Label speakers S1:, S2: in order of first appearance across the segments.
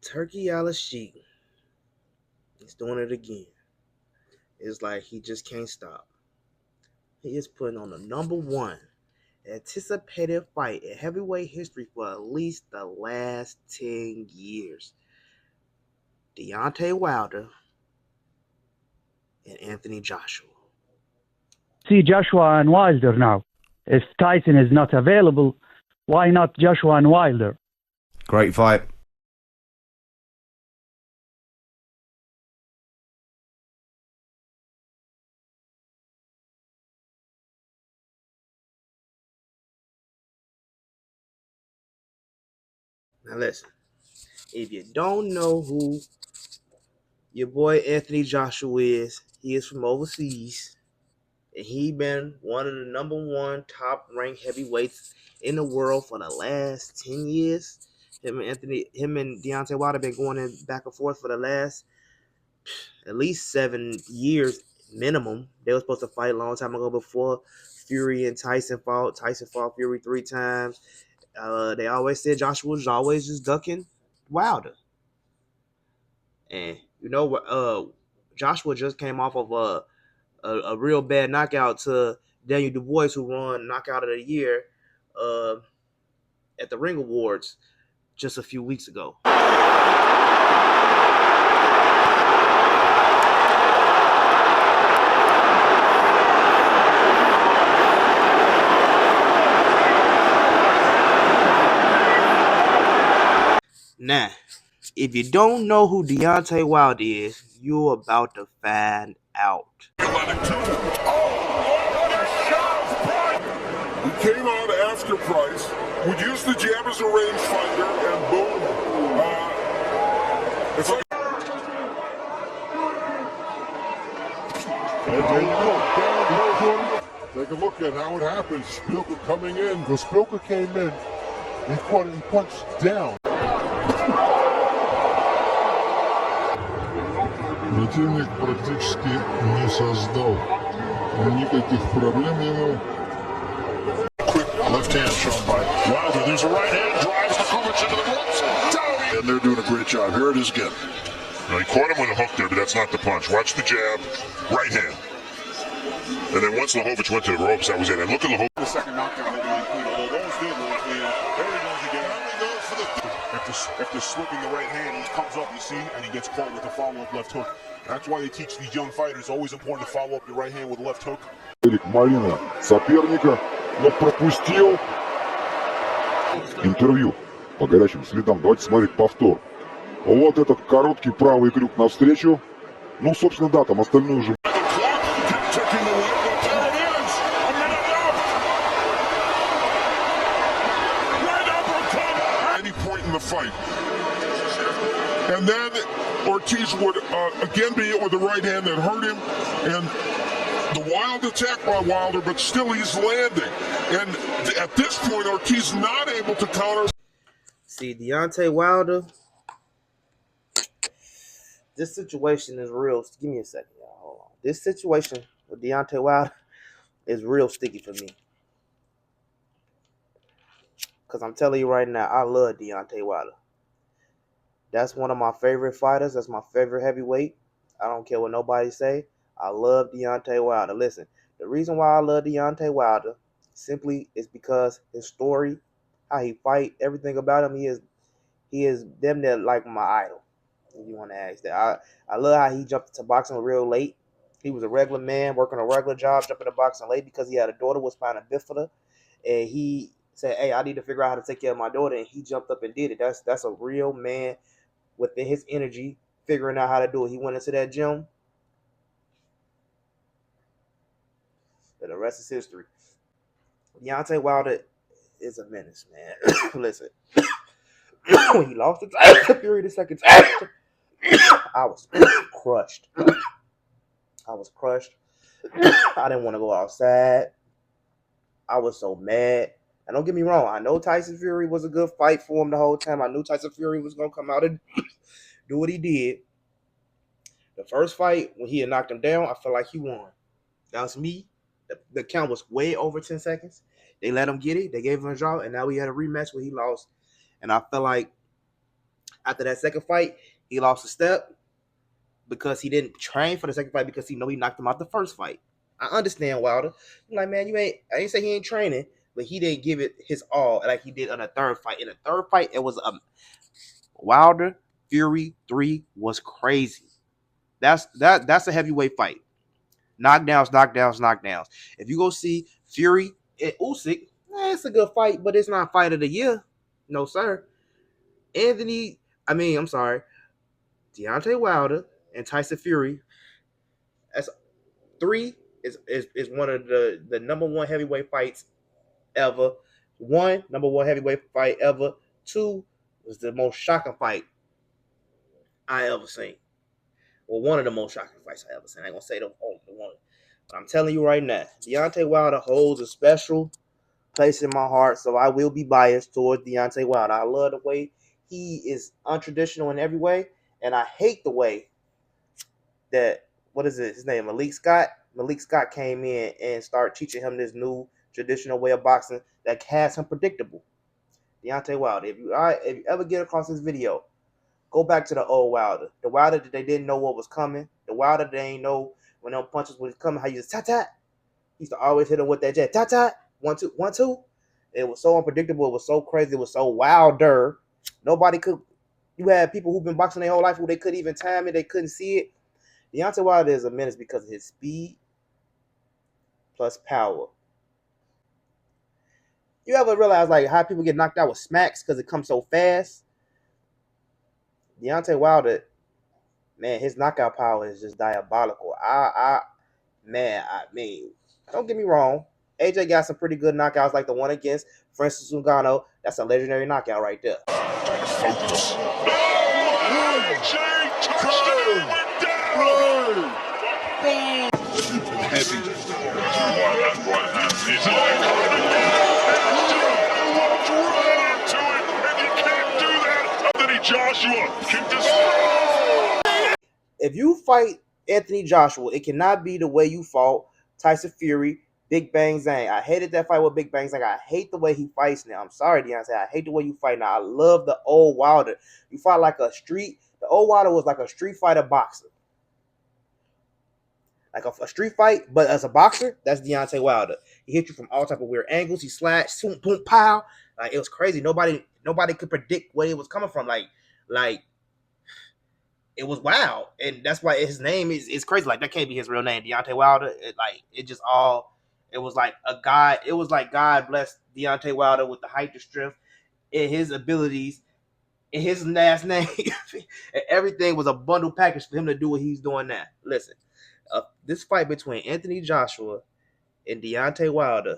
S1: Turkey Al-Sheikh is doing it again. It's like he just can't stop. He is putting on the number one anticipated fight in heavyweight history for at least the last 10 years. Deontay Wilder and Anthony Joshua.
S2: See Joshua and Wilder now. If Tyson is not available, why not Joshua and Wilder?
S3: Great fight.
S1: Now listen, if you don't know who your boy Anthony Joshua is, he is from overseas. And he been one of the number one top ranked heavyweights in the world for the last 10 years. Him and Deontay Wilder been going in back and forth for the last at least 7 years minimum. They were supposed to fight a long time ago before Fury and Tyson fought. Tyson fought Fury 3 times. They always said Joshua was always just ducking Wilder. And you know what? Joshua just came off of a real bad knockout to Daniel Dubois, who won Knockout of the Year at the Ring Awards just a few weeks ago. Now, if you don't know who Deontay Wilder is, you're about to find out.
S4: He came out after Price, would use the jab as a rangefinder, and boom. It's like... And there you go. Take a look at how it happens. Spilka coming in. The Spilka came in. He punched down. Противник практически не создал никаких проблем ему. Quick left hand shown by Wilder. There's a right hand, drives the Kulich into the ropes. And they're doing a great job. Here it is again. Now he caught him with a hook there, but that's not the punch. Watch the jab, right hand. And then once Lahovich went to the ropes, that was it. And look at Lahovich. The second knockdown, they're going to include all those did. There he goes again. After slipping the right hand, he comes up, you see, and he gets caught with a follow-up left hook. That's why they teach these young fighters, always important to follow up your right hand with a left hook. Марина соперника, но пропустил интервью по горячим следам. Давайте смотреть повтор. Вот этот короткий правый крюк навстречу. Ну, собственно, да, там остальное уже. The fight, and then Ortiz would again be hit with the right hand that hurt him, and the wild attack by Wilder, but still he's landing, and at this point Ortiz not able to counter.
S1: See, Deontay Wilder, this situation is real. Give me a second, y'all. Hold on. This situation with Deontay Wilder is real sticky for me. Because I'm telling you right now, I love Deontay Wilder. That's one of my favorite fighters. That's my favorite heavyweight. I don't care what nobody say. I love Deontay Wilder. Listen, the reason why I love Deontay Wilder simply is because his story, how he fight, everything about him, he is damn near like my idol. If you want to ask that. I love how he jumped into boxing real late. He was a regular man, working a regular job, jumping into boxing late because he had a daughter with spina bifida. And he said, hey, I need to figure out how to take care of my daughter, and he jumped up and did it. That's a real man within his energy, figuring out how to do it. He went into that gym, and the rest is history. Deontay Wilder is a menace, man. Listen, when he lost the Fury the second time, I was crushed. I was crushed. I didn't want to go outside. I was so mad. And don't get me wrong, I know Tyson Fury was a good fight for him the whole time. I knew Tyson Fury was going to come out and do what he did. The first fight, when he had knocked him down, I felt like he won. That was me. The count was way over 10 seconds. They let him get it. They gave him a draw, and now we had a rematch where he lost. And I felt like After that second fight, he lost a step because he didn't train for the second fight because he know he knocked him out the first fight. I understand Wilder. I'm like, man, I ain't say he ain't training, but he didn't give it his all like he did on the third fight. In the third fight, it was Wilder Fury 3 was crazy. That's a heavyweight fight. Knockdowns, knockdowns, knockdowns. If you go see Fury and Usyk, it's a good fight, but it's not fight of the year. No, sir. Deontay Wilder and Tyson Fury. That's 3 is one of the number one heavyweight fights ever. 1, number one heavyweight fight ever. 2 was the most shocking fight I ever seen. Well, one of the most shocking fights I ever seen. I ain't gonna say the only one. But I'm telling you right now, Deontay Wilder holds a special place in my heart, so I will be biased towards Deontay Wilder. I love the way he is untraditional in every way, and I hate the way that, what is it, his name, Malik Scott? Malik Scott came in and started teaching him this new traditional way of boxing that has him predictable. Deontay Wilder, if you ever get across this video, go back to the old Wilder. The Wilder that they didn't know what was coming. The Wilder they ain't know when them punches was coming, how you just tat-tat. He used to always hit him with that jet. Tat-tat. 1, 2, 1, 2. It was so unpredictable. It was so crazy. It was so wilder. Nobody could. You had people who've been boxing their whole life who they couldn't even time it. They couldn't see it. Deontay Wilder is a menace because of his speed plus power. You ever realize like how people get knocked out with smacks because it comes so fast? Deontay Wilder, man, his knockout power is just diabolical. I mean, don't get me wrong. AJ got some pretty good knockouts, like the one against Francis Ngannou. That's a legendary knockout right there.
S4: Focus. AJ touched it and went down. Heavy. That boy has his walked right into it, and you can't do that. Anthony Joshua can destroy.
S1: If you fight Anthony Joshua, it cannot be the way you fought Tyson Fury, Big Bang Zhang. I hated that fight with Big Bang Zhang. I hate the way he fights now. I'm sorry, Deontay. I hate the way you fight now. I love the old Wilder. You fight like a street. The old Wilder was like a street fighter boxer. Like a street fight, but as a boxer, that's Deontay Wilder. He hit you from all type of weird angles. He slashed, boom, boom, pow. Like it was crazy. Nobody could predict where it was coming from. Like it was wild, and that's why his name is crazy. Like that can't be his real name, Deontay Wilder. It was like a God. It was like God blessed Deontay Wilder with the height, the strength, and his abilities, and his last name, and everything was a bundle package for him to do what he's doing now. Listen, this fight between Anthony Joshua and Deontay Wilder,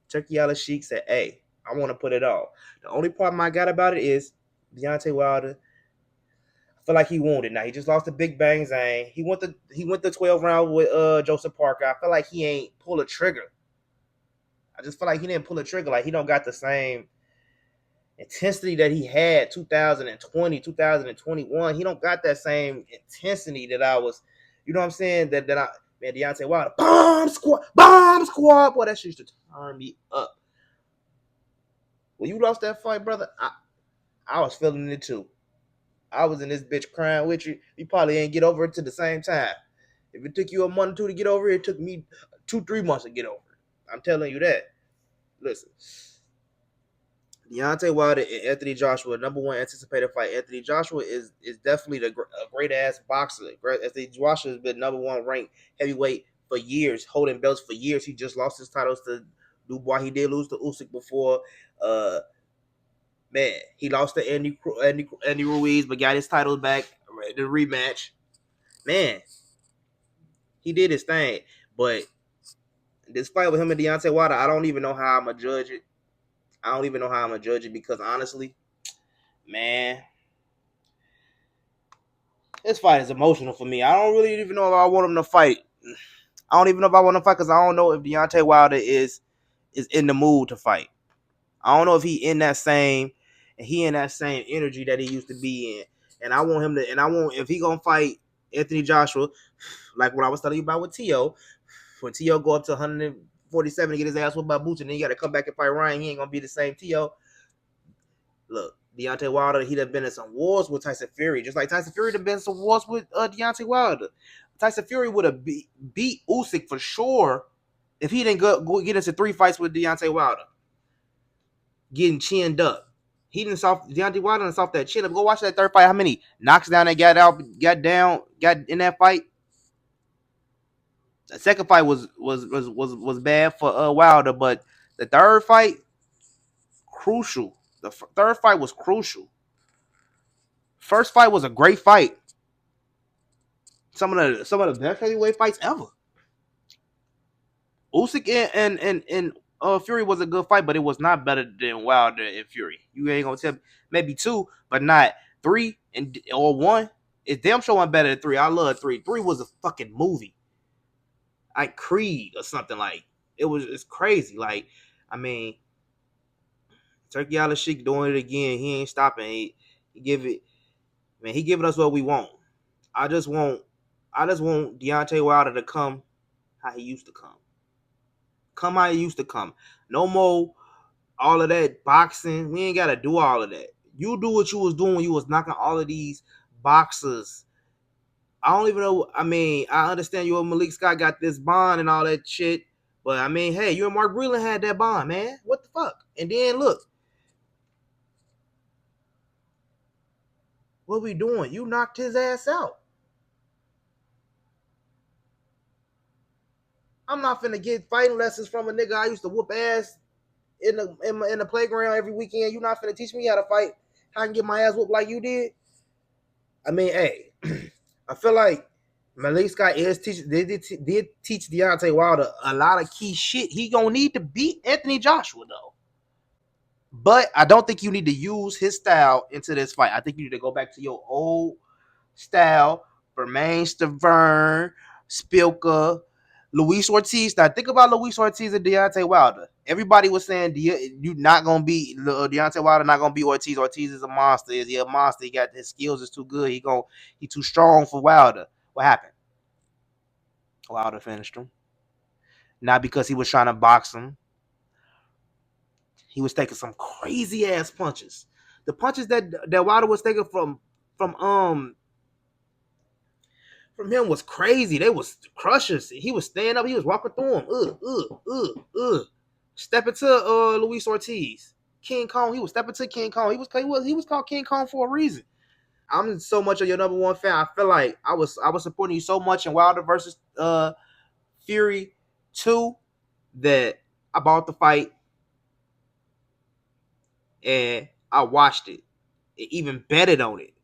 S1: Turkey Allah Sheik said, "Hey, I want to put it on." The only problem I got about it is Deontay Wilder. I feel like he wounded now. He just lost to Big Bang Zhang. He went the 12 round with Joseph Parker. I feel like he ain't pull a trigger. I just feel like he didn't pull a trigger. Like he don't got the same intensity that he had 2020, 2021. He don't got that same intensity that I was, you know what I'm saying? Man, Deontay Wilder, bomb squad. Boy, that shit used to turn me up. When you lost that fight, brother, I was feeling it too. I was in this bitch crying with you. You probably ain't get over it to the same time. If it took you a month or two to get over it, it took me 2-3 months to get over it. I'm telling you that. Listen, Deontay Wilder and Anthony Joshua, number one anticipated fight. Anthony Joshua is definitely a great ass boxer. Anthony Joshua has been number one ranked heavyweight for years, holding belts for years. He just lost his titles to Dubois. He did lose to Usyk before. Man, he lost to Andy Ruiz, but got his title back. The rematch. Man, he did his thing. But this fight with him and Deontay Wilder, I don't even know how I'm going to judge it. Because honestly, man, this fight is emotional for me. I don't really even know if I want him to fight. I don't even know if I want to fight because I don't know if Deontay Wilder is in the mood to fight. I don't know if he in that same energy that he used to be in. And I want him to, if he gonna fight Anthony Joshua, like what I was telling you about with T.O., when T.O. go up to 147 to get his ass whooped by Boots, and then you got to come back and fight Ryan, he ain't gonna be the same T.O. Look, Deontay Wilder, he'd have been in some wars with Tyson Fury, just like Tyson Fury would have been in some wars with Deontay Wilder. Tyson Fury would have beat Usyk for sure if he didn't go get into 3 fights with Deontay Wilder, getting chinned up. He didn't Deontay Wilder didn't soft that chin up. Go watch that 3rd fight. How many knocks down they got in that fight? The 2nd fight was bad for Wilder, but the 3rd fight, crucial. The 3rd fight was crucial. 1st fight was a great fight. Some of the best heavyweight fights ever. Usyk and Fury was a good fight, but it was not better than Wilder and Fury. You ain't gonna tell me, maybe 2, but not 3 or 1. It's damn sure one better than 3. I love 3. 3 was a fucking movie, like Creed or something. Like it's crazy. Like, I mean, Turkey Al-Sheikh doing it again. He ain't stopping. He giving us what we want. I just want Deontay Wilder to come how he used to come. Come how he used to come. No more all of that boxing. We ain't got to do all of that. You do what you was doing when you was knocking all of these boxers. I don't even know. I mean, I understand you and Malik Scott got this bond and all that shit. But, I mean, hey, you and Mark Breland had that bond, man. What the fuck? And then, look. What we doing? You knocked his ass out. I'm not finna get fighting lessons from a nigga I used to whoop ass in the playground every weekend. You not finna teach me how to fight, how I can get my ass whooped like you did. I mean, hey, I feel like Malik Scott did teach Deontay Wilder a lot of key shit. He gonna need to beat Anthony Joshua though. But I don't think you need to use his style into this fight. I think you need to go back to your old style. Bermain Stavern, Spilka, Luis Ortiz. Now think about Luis Ortiz and Deontay Wilder. Everybody was saying you not gonna beat Deontay Wilder, not gonna beat Ortiz. Ortiz is a monster. Is he a monster? He got his skills is too good. He too strong for Wilder. What happened? Wilder finished him. Not because he was trying to box him. He was taking some crazy ass punches. The punches that Wilder was taking from him was crazy. They was crushers. He was standing up. He was walking through them. Stepping to Luis Ortiz, King Kong. He was stepping to King Kong. He was called King Kong for a reason. I'm so much of your number one fan. I feel like I was supporting you so much in Wilder versus Fury 2 that I bought the fight and I watched it. It even betted on it.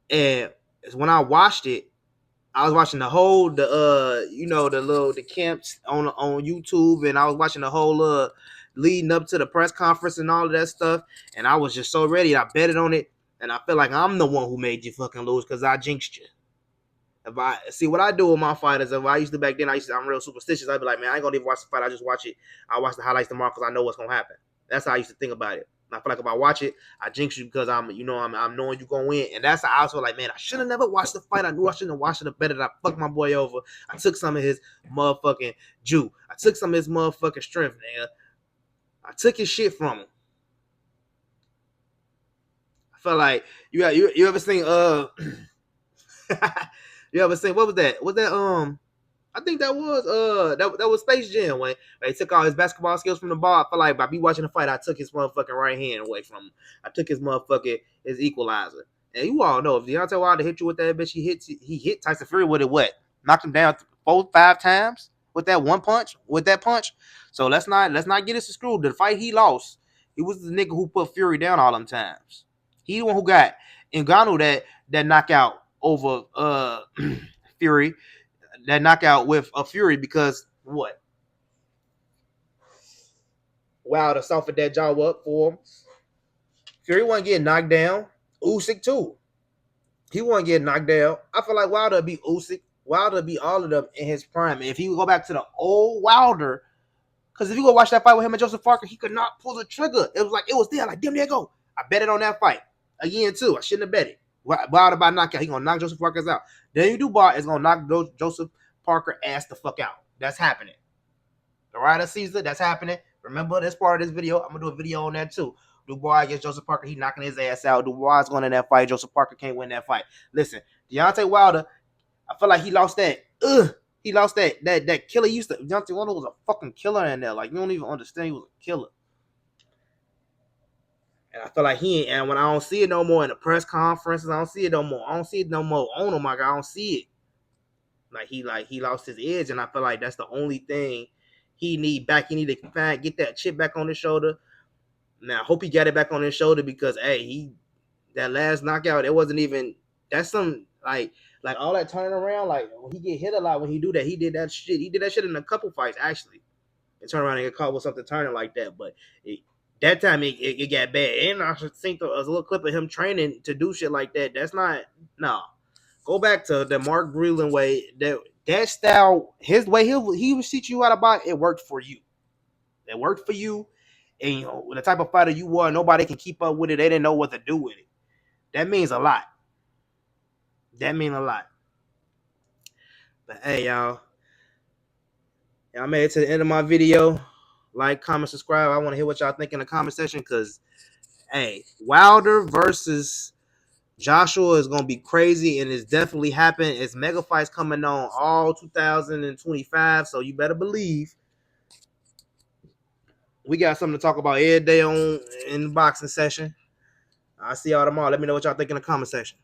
S1: And when I watched it, I was watching the camps on YouTube, and I was watching the whole leading up to the press conference and all of that stuff, and I was just so ready. I betted on it, and I feel like I'm the one who made you fucking lose because I jinxed you. If I see what I do with my fighters, if I used to back then, I'm real superstitious. I'd be like, man, I ain't gonna even watch the fight. I just watch it. I watch the highlights tomorrow because I know what's gonna happen. That's how I used to think about it. And I feel like if I watch it, I jinx you because I'm knowing you gonna win. And that's how I was like, man, I should have never watched the fight. I knew I shouldn't have watched it better. I fucked my boy over. I took some of his motherfucking Jew. I took some of his motherfucking strength, man. I took his shit from him. I felt like you ever seen you ever seen what was that? Was that I think that was that was Space Jam when he took all his basketball skills from the ball. I feel like by me watching the fight, I took his motherfucking right hand away from him. I took his equalizer. And you all know if Deontay Wilder hit you with that bitch, he hit Tyson Fury with it. What? Knocked him down 4-5 times with that one punch. With that punch. So let's not get us screwed. The fight he lost, he was the nigga who put Fury down all them times. He the one who got Ngannou that knockout over Fury. That knockout with a Fury because what? Wilder softened that jaw up for him. Fury wasn't getting knocked down. Usyk too. He wasn't getting knocked down. I feel like Wilder beat Usyk. Wilder beat all of them in his prime. And if he would go back to the old Wilder, because if you go watch that fight with him and Joseph Parker, he could not pull the trigger. It was there. Like, damn, there you go. I bet it on that fight. Again, too. I shouldn't have bet it. Wilder by knockout. He going to knock Joseph Parker out. Then Dubois is going to knock Joseph Parker ass the fuck out. That's happening. The Ride of Caesar, that's happening. Remember, that's part of this video. I'm going to do a video on that, too. Dubois against Joseph Parker, he knocking his ass out. Dubois going in that fight. Joseph Parker can't win that fight. Listen, Deontay Wilder, I feel like he lost that. He lost that killer. Deontay Wilder was a fucking killer in there. Like, you don't even understand he was a killer. And I feel like and when I don't see it no more in the press conferences, I don't see it no more. I don't see it no more on him. Like, I don't see it. Like he lost his edge, and I feel like that's the only thing he need back. He need to get that chip back on his shoulder. Now, I hope he got it back on his shoulder because that last knockout, it wasn't even. That's some like all that turning around. Like, when he get hit a lot, when he do that, he did that shit. He did that shit in a couple fights actually, and turn around and get caught with something turning like that. But that time it got bad, and I think there was a little clip of him training to do shit like that. That's not Go back to the Mark Breland way. That style, his way, he would teach you how to box. It worked for you. It worked for you. And, you know, the type of fighter you were, nobody can keep up with it. They didn't know what to do with it. That means a lot. That means a lot. But, hey, y'all. I made it to the end of my video. Like, comment, subscribe. I want to hear what y'all think in the comment section because, hey, Wilder versus Joshua is gonna be crazy, and it's definitely happened. It's mega fights coming on all 2025, so you better believe we got something to talk about every day in the boxing session. I'll see y'all tomorrow. Let me know what y'all think in the comment section.